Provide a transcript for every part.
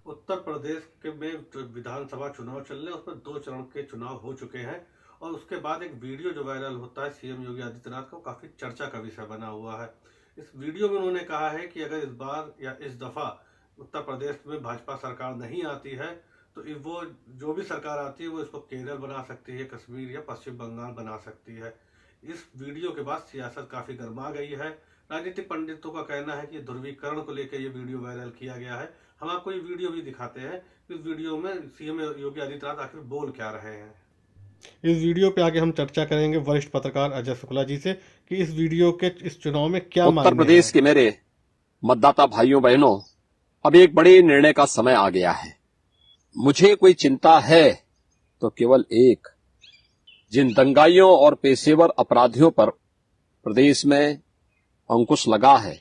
उत्तर प्रदेश के में जो विधानसभा चुनाव चल रहे हैं उसमें 2 चरण के चुनाव हो चुके हैं। और उसके बाद एक वीडियो जो वायरल होता है सीएम योगी आदित्यनाथ का, वो काफी चर्चा का विषय बना हुआ है। इस वीडियो में उन्होंने कहा है कि अगर इस बार या इस दफा उत्तर प्रदेश में भाजपा सरकार नहीं आती है तो वो जो भी सरकार आती है वो इसको केरल बना सकती है, कश्मीर या पश्चिम बंगाल बना सकती है। इस वीडियो के बाद सियासत काफी गर्मा गई है। राजनीतिक पंडितों का कहना है कि ध्रुवीकरण को लेकर ये वीडियो वायरल किया गया है। हम आपको ये वीडियो भी दिखाते हैं। इस वीडियो में सीएम योगी आदित्यनाथ आखिर बोल क्या रहे हैं। इस वीडियो पे आगे हम चर्चा करेंगे वरिष्ठ पत्रकार अजय शुक्ला जी से कि इस वीडियो के इस चुनाव में क्या उत्तर मायने प्रदेश हैं। के मेरे मतदाता भाइयों बहनों, अब एक बड़े निर्णय का समय आ गया है। मुझे कोई चिंता है तो केवल एक, जिन दंगाइयों और पेशेवर अपराधियों पर प्रदेश में अंकुश लगा है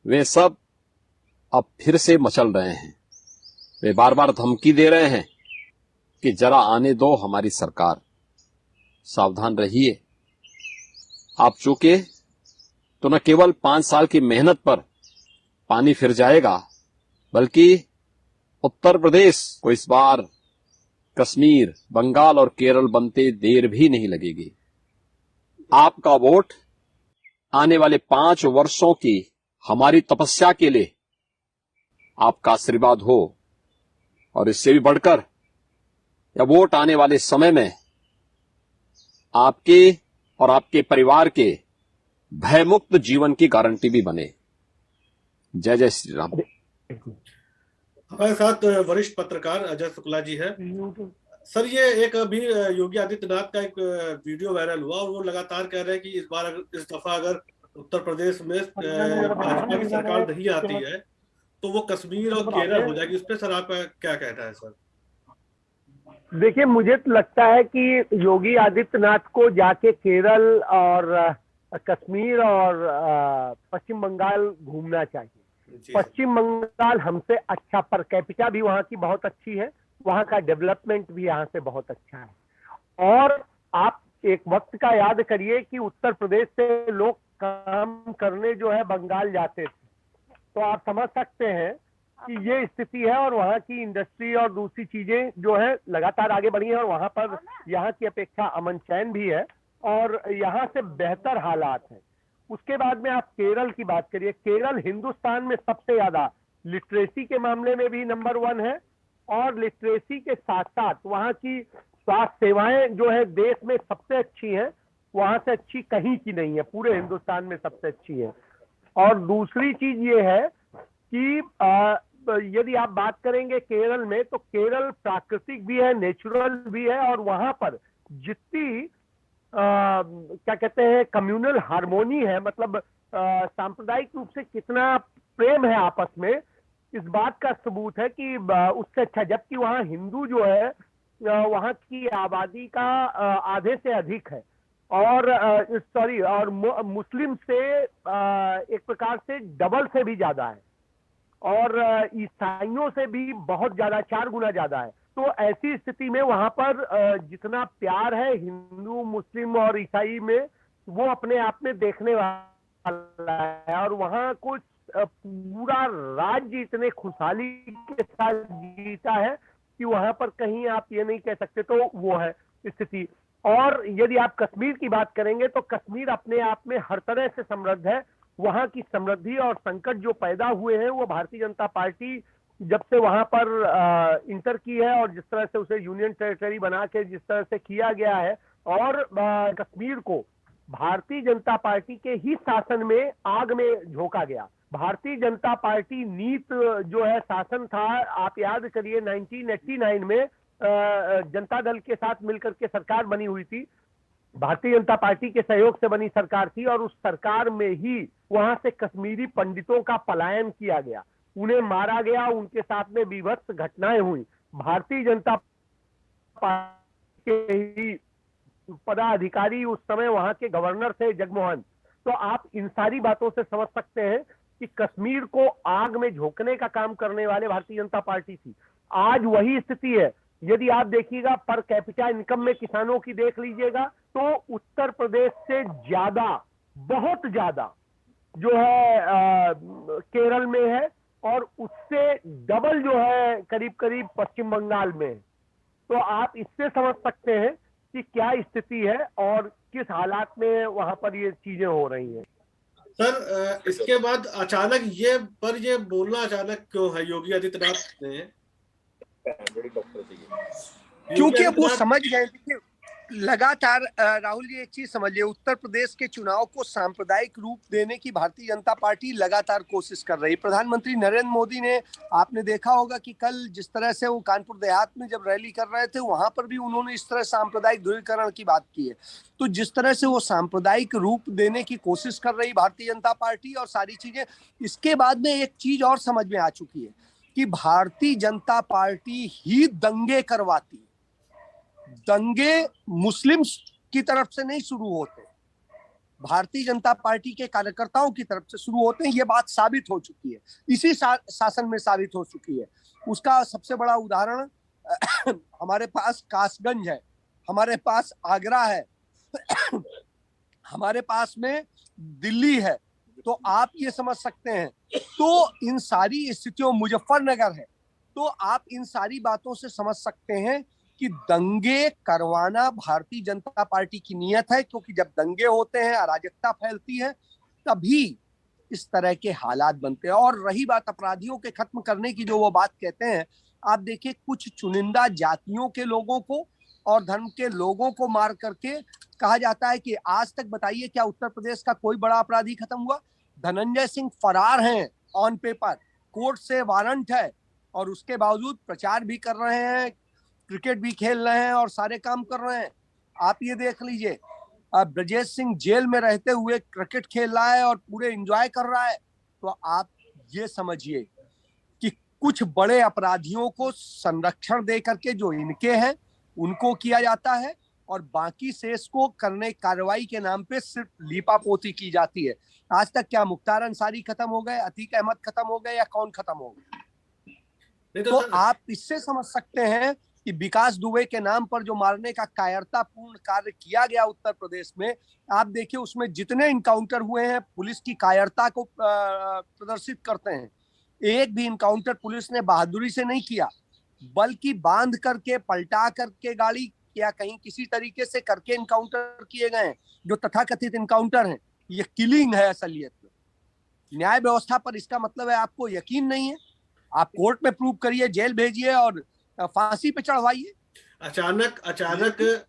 वे सब अब फिर से मचल रहे हैं। वे बार बार धमकी दे रहे हैं कि जरा आने दो हमारी सरकार, सावधान रहिए। आप चूके तो न केवल 5 साल की मेहनत पर पानी फिर जाएगा, बल्कि उत्तर प्रदेश को इस बार कश्मीर, बंगाल और केरल बनते देर भी नहीं लगेगी। आपका वोट आने वाले 5 वर्षों की हमारी तपस्या के लिए आपका आशीर्वाद हो, और इससे भी बढ़कर यह वोट आने वाले समय में आपके और आपके परिवार के भयमुक्त जीवन की गारंटी भी बने। जय जय श्री राम। हमारे साथ वरिष्ठ पत्रकार अजय शुक्ला जी है। सर, ये एक अभी योगी आदित्यनाथ का एक वीडियो वायरल हुआ और वो लगातार कह रहे हैं कि इस दफा अगर उत्तर प्रदेश में भाजपा की सरकार नहीं आती है तो वो कश्मीर और केरल हो जाएगी। इस पे सर आपका क्या कहना है सर? देखिए, मुझे तो लगता है कि योगी आदित्यनाथ को जाके केरल और कश्मीर और पश्चिम बंगाल घूमना चाहिए। पश्चिम बंगाल हमसे अच्छा, पर कैपिटा भी वहाँ की बहुत अच्छी है, वहाँ का डेवलपमेंट भी यहाँ से बहुत अच्छा है। और आप एक वक्त का याद करिए कि उत्तर प्रदेश से लोग काम करने जो है बंगाल जाते थे, तो आप समझ सकते हैं कि ये स्थिति है। और वहाँ की इंडस्ट्री और दूसरी चीजें जो है लगातार आगे बढ़ी है, और वहाँ पर यहाँ की अपेक्षा अमन चैन भी है और यहाँ से बेहतर हालात हैं। उसके बाद में आप केरल की बात करिए। केरल हिंदुस्तान में सबसे ज्यादा लिटरेसी के मामले में भी नंबर 1 है, और लिटरेसी के साथ साथ वहाँ की स्वास्थ्य सेवाएं जो है देश में सबसे अच्छी हैं, वहाँ से अच्छी कहीं की नहीं है, पूरे हिंदुस्तान में सबसे अच्छी है। और दूसरी चीज ये है कि यदि आप बात करेंगे केरल में, तो केरल प्राकृतिक भी है, नेचुरल भी है, और वहां पर जितनी क्या कहते हैं कम्युनल हार्मोनी है, मतलब सांप्रदायिक रूप से कितना प्रेम है आपस में, इस बात का सबूत है कि उससे अच्छा, जबकि वहाँ हिंदू जो है वहाँ की आबादी का आधे से अधिक है, और और मुस्लिम से एक प्रकार से डबल से भी ज्यादा है, और ईसाइयों से भी बहुत ज्यादा, 4 गुना ज्यादा है। तो ऐसी स्थिति में वहां पर जितना प्यार है हिंदू, मुस्लिम और ईसाई में, वो अपने आप में देखने वाला है। और वहां कुछ पूरा राज्य इतने खुशहाली के साथ जीता है कि वहां पर कहीं आप ये नहीं कह सकते, तो वो है स्थिति। और यदि आप कश्मीर की बात करेंगे तो कश्मीर अपने आप में हर तरह से समृद्ध है। वहां की समृद्धि और संकट जो पैदा हुए हैं वो भारतीय जनता पार्टी जब से वहां पर इंटर की है, और जिस तरह से उसे यूनियन टेरिटरी बना के जिस तरह से किया गया है, और कश्मीर को भारतीय जनता पार्टी के ही शासन में आग में झोंका गया। भारतीय जनता पार्टी नीत जो है शासन था, आप याद करिए 1989 में जनता दल के साथ मिलकर के सरकार बनी हुई थी, भारतीय जनता पार्टी के सहयोग से बनी सरकार थी, और उस सरकार में ही वहां से कश्मीरी पंडितों का पलायन किया गया, उन्हें मारा गया, उनके साथ में विभत्स घटनाएं हुई। भारतीय जनता पार्टी के ही पदाधिकारी उस समय वहां के गवर्नर थे जगमोहन। तो आप इन सारी बातों से समझ सकते हैं कि कश्मीर को आग में झोंकने का काम करने वाले भारतीय जनता पार्टी थी। आज वही स्थिति है। यदि आप देखिएगा पर कैपिटा इनकम में किसानों की देख लीजिएगा, तो उत्तर प्रदेश से ज्यादा, बहुत ज्यादा जो है केरल में है, और उससे डबल जो है करीब करीब पश्चिम बंगाल में। तो आप इससे समझ सकते हैं कि क्या स्थिति है और किस हालात में वहां पर ये चीजें हो रही हैं। सर इसके बाद अचानक ये बोलना अचानक क्यों है योगी आदित्यनाथ ने? योगी क्योंकि अब वो आदित्यनाथ समझ गए कि लगातार राहुल जी एक चीज समझिए, उत्तर प्रदेश के चुनाव को सांप्रदायिक रूप देने की भारतीय जनता पार्टी लगातार कोशिश कर रही है। प्रधानमंत्री नरेंद्र मोदी ने, आपने देखा होगा कि कल जिस तरह से वो कानपुर देहात में जब रैली कर रहे थे, वहां पर भी उन्होंने इस तरह सांप्रदायिक ध्रुवीकरण की बात की है। तो जिस तरह से वो सांप्रदायिक रूप देने की कोशिश कर रही भारतीय जनता पार्टी और सारी चीजें, इसके बाद में एक चीज और समझ में आ चुकी है कि भारतीय जनता पार्टी ही दंगे करवाती है। दंगे मुस्लिम की तरफ से नहीं शुरू होते, भारतीय जनता पार्टी के कार्यकर्ताओं की तरफ से शुरू होते हैं। ये बात साबित हो चुकी है, इसी शासन में साबित हो चुकी है। उसका सबसे बड़ा उदाहरण हमारे पास कासगंज है, हमारे पास आगरा है, हमारे पास में दिल्ली है। तो आप ये समझ सकते हैं, तो इन सारी स्थितियों, मुजफ्फरनगर है, तो आप इन सारी बातों से समझ सकते हैं कि दंगे करवाना भारतीय जनता पार्टी की नीयत है। क्योंकि जब दंगे होते हैं, अराजकता फैलती है, तभी इस तरह के हालात बनते हैं। और रही बात अपराधियों के खत्म करने की, जो वो बात कहते हैं, आप देखिए कुछ चुनिंदा जातियों के लोगों को और धर्म के लोगों को मार करके कहा जाता है कि आज तक बताइए क्या उत्तर प्रदेश का कोई बड़ा अपराधी खत्म हुआ? धनंजय सिंह फरार हैं ऑन पेपर, कोर्ट से वारंट है, और उसके बावजूद प्रचार भी कर रहे हैं, क्रिकेट भी खेल रहे हैं और सारे काम कर रहे हैं। आप ये देख लीजिए, ब्रजेश सिंह जेल में रहते हुए क्रिकेट खेल रहा है और पूरे एंजॉय कर रहा है। तो आप ये समझिए कि कुछ बड़े अपराधियों को संरक्षण दे करके जो इनके हैं उनको किया जाता है, और बाकी शेष को करने कार्रवाई के नाम पे सिर्फ लीपापोती की जाती है। आज तक क्या मुख्तार अंसारी खत्म हो गए, अतीक अहमद खत्म हो गए, या कौन खत्म हो गए? तो आप इससे समझ सकते हैं कि विकास दुबे के नाम पर जो मारने का कायरतापूर्ण कार्य किया गया उत्तर प्रदेश में, आप देखिए उसमें जितने इनकाउंटर हुए हैं, पुलिस की कायरता को प्रदर्शित करते हैं। एक भी इनकाउंटर पुलिस ने बहादुरी से नहीं किया, बल्कि बांध करके, पलटा करके गाड़ी, या कहीं किसी तरीके से करके इनकाउंटर किए गए हैं। जो तथाकथित इनकाउंटर हैं, ये किलिंग है असलियत में। न्याय व्यवस्था पर इसका मतलब है आपको यकीन नहीं है, आप कोर्ट में प्रूव करिए, जेल भेजिए और फांसी पे चढ़वाइए। अचानक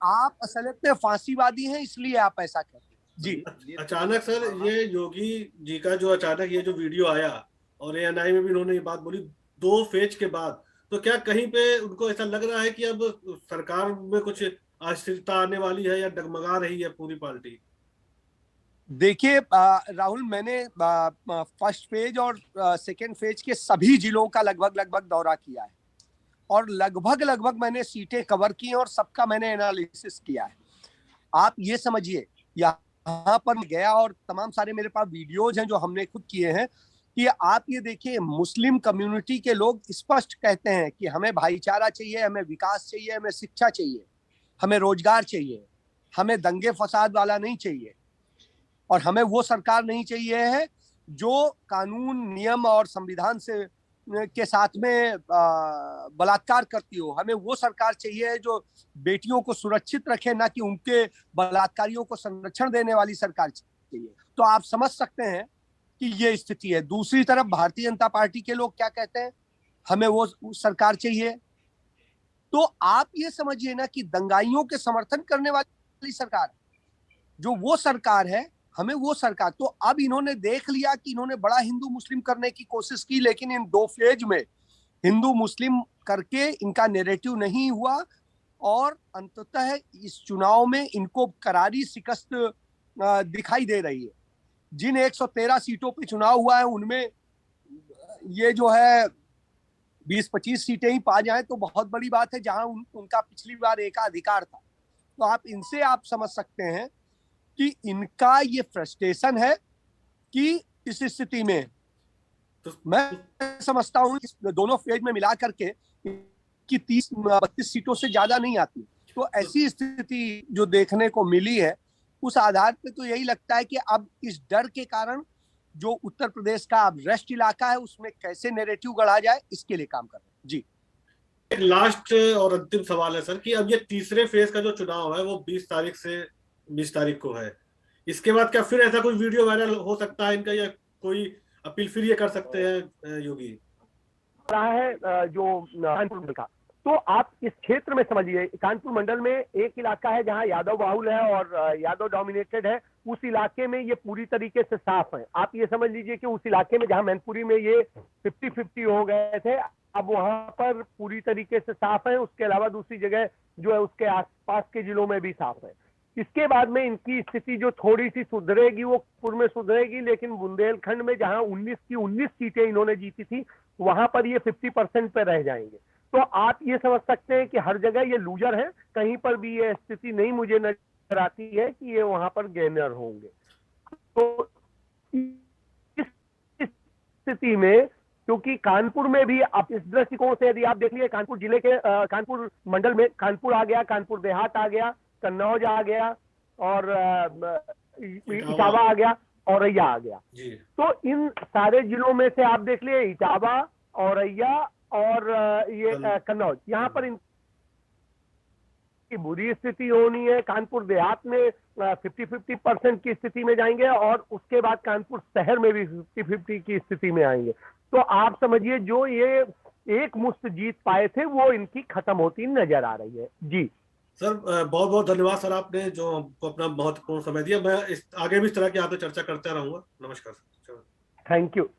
आप असलियत में फांसीवादी हैं, इसलिए आप ऐसा करते हैं जी। अचानक सर ये योगी जी का जो अचानक ये जो वीडियो आया, और एएनआई में भी उन्होंने ये बात बोली 2 फेज के बाद, तो क्या कहीं पे उनको ऐसा लग रहा है कि अब सरकार में कुछ अस्थिरता आने वाली है, या डगमगा रही है पूरी पार्टी? देखिए राहुल, मैंने फर्स्ट फेज और सेकेंड फेज के सभी जिलों का लगभग दौरा किया है, और लगभग मैंने सीटें कवर की और सबका मैंने एनालिसिस किया है। आप ये समझिए, यहाँ पर गया और तमाम सारे मेरे पास वीडियोज हैं जो हमने खुद किए हैं, कि आप ये देखिए, मुस्लिम कम्युनिटी के लोग स्पष्ट कहते हैं कि हमें भाईचारा चाहिए, हमें विकास चाहिए, हमें शिक्षा चाहिए, हमें रोजगार चाहिए, हमें दंगे फसाद वाला नहीं चाहिए, और हमें वो सरकार नहीं चाहिए है जो कानून, नियम और संविधान से के साथ में बलात्कार करती हो। हमें वो सरकार चाहिए जो बेटियों को सुरक्षित रखे, ना कि उनके बलात्कारियों को संरक्षण देने वाली सरकार चाहिए। तो आप समझ सकते हैं कि ये स्थिति है। दूसरी तरफ भारतीय जनता पार्टी के लोग क्या कहते हैं, हमें वो सरकार चाहिए। तो आप ये समझिए ना कि दंगाइयों के समर्थन करने वाली सरकार, जो वो सरकार है, हमें वो सरकार। तो अब इन्होंने देख लिया कि इन्होंने बड़ा हिंदू मुस्लिम करने की कोशिश की, लेकिन इन 2 फेज में हिंदू मुस्लिम करके इनका नैरेटिव नहीं हुआ, और अंततः इस चुनाव में इनको करारी शिकस्त दिखाई दे रही है। जिन 113 सीटों पे चुनाव हुआ है, उनमें ये जो है 20-25 सीटें ही पा जाए तो बहुत बड़ी बात है, जहां उनका पिछली बार एकाधिकार था। तो आप इनसे आप समझ सकते हैं कि इनका ये फ्रस्ट्रेशन है कि इस स्थिति में मैं समझता हूं कि दोनों फेज में मिला करके कि 30-32 सीटों से ज्यादा नहीं आती। तो ऐसी स्थिति जो देखने को मिली है, उस आधार पे तो यही लगता है कि अब इस डर के कारण जो उत्तर प्रदेश का अब रेस्ट इलाका है उसमें कैसे नैरेटिव गढ़ा जाए, इसके लिए काम कर रहे हैं। जी, एक लास्ट और अंतिम सवाल है सर कि अब ये तीसरे फेज का जो चुनाव है वो 20 तारीख से 20 तारीख को है। इसके बाद क्या फिर ऐसा कोई वीडियो वायरल हो सकता है इनका, या कोई अपील फिर ये कर सकते हैं योगी? रहा है जो कानपुर मंडल का, तो आप इस क्षेत्र में समझिए, कानपुर मंडल में एक इलाका है जहां यादव बाहुल है और यादव डोमिनेटेड है। उस इलाके में ये पूरी तरीके से साफ है। आप ये समझ लीजिए कि उस इलाके में जहां मैनपुरी में ये 50-50 हो गए थे, अब वहां पर पूरी तरीके से साफ है। उसके अलावा दूसरी जगह जो है उसके आसपास के जिलों में भी साफ है। इसके बाद में इनकी स्थिति जो थोड़ी सी सुधरेगी वो पूर्व में सुधरेगी, लेकिन बुंदेलखंड में जहां 19 की 19 सीटें इन्होंने जीती थी वहां पर ये 50% पे रह जाएंगे। तो आप ये समझ सकते हैं कि हर जगह ये लूजर है, कहीं पर भी ये स्थिति नहीं मुझे नजर आती है कि ये वहां पर गेनर होंगे। तो इस स्थिति में, क्योंकि कानपुर में भी आप इस दृष्टिकोण से यदि आप देख लिए, कानपुर जिले के कानपुर मंडल में कानपुर आ गया, कानपुर देहात आ गया, कन्नौज आ गया और इटावा आ गया, औरैया आ गया जी। तो इन सारे जिलों में से आप देख लिए इटावा, औरैया और ये कन्नौज, यहाँ पर इनकी बुरी स्थिति होनी है। कानपुर देहात में 50-50% की स्थिति में जाएंगे और उसके बाद कानपुर शहर में भी 50-50 की स्थिति में आएंगे। तो आप समझिए जो ये एक मुश्त जीत पाए थे वो इनकी खत्म होती नजर आ रही है। जी सर, बहुत बहुत धन्यवाद सर, आपने जो हमको अपना महत्वपूर्ण समय दिया। मैं आगे भी इस तरह की आपसे चर्चा करता रहूंगा। नमस्कार सर। Thank you.